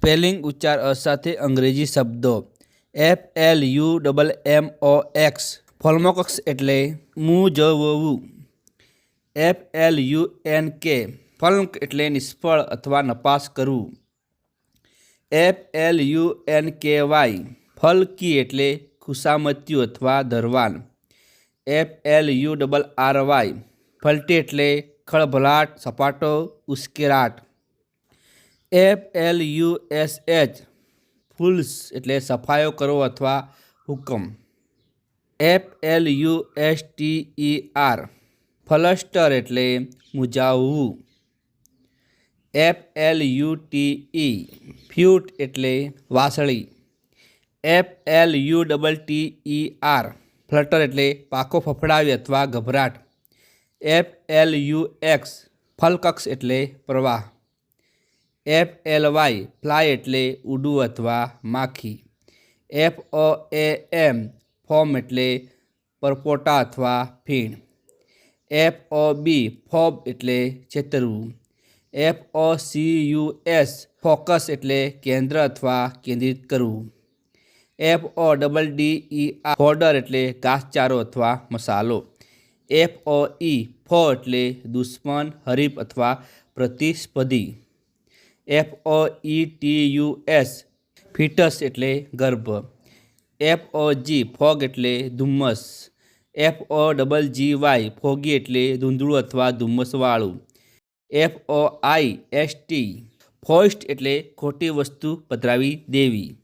Spelling ઉચ્ચાર અસાથે અંગ્રેજી શબ્દો FLUMMOX ફોલ્મોક્સ એટલે મૂંઝવવું. FLUNK ફલ્ક એટલે નિષ્ફળ અથવા નપાસ કરવું. FLUNKY ફલકી એટલે ખુશામતીયું અથવા ધરવાન. FLURRY ફલટી એટલે ખળભળાટ, સપાટો, ઉશ્કેરાટ. FLUSH ફૂલ્સ એટલે સફાયો કરવો અથવા હુકમ. FLUSTER ફલસ્ટર એટલે મૂંઝાવવું. FLUTE ફ્યુટ એટલે વાંસળી. FLUTTER ફ્લટર એટલે પાખો ફફડાવી અથવા ગભરાટ. FLUX ફલકક્ષ એટલે પ્રવાહ. FLY ફ્લાય એટલે ઉડવું અથવા માખી. FOAM ફોર્મ એટલે પરપોટા અથવા ફીણ. FOB ફોબ એટલે છેતરવું. FOCUS ફોકસ એટલે કેન્દ્ર અથવા કેન્દ્રિત કરવું. FODDER ફોડર એટલે ઘાસચારો અથવા મસાલો. FOE ફો એટલે દુશ્મન, હરીફ અથવા પ્રતિસ્પર્ધી. FOETUS ફીટસ એટલે ગર્ભ. FOG ફોગ એટલે ધુમ્મસ. FOGGY ફોગી એટલે ધૂંધળું અથવા ધુમ્મસવાળું. FOIST ફોઇસ્ટ એટલે ખોટી વસ્તુ પધરાવી દેવી.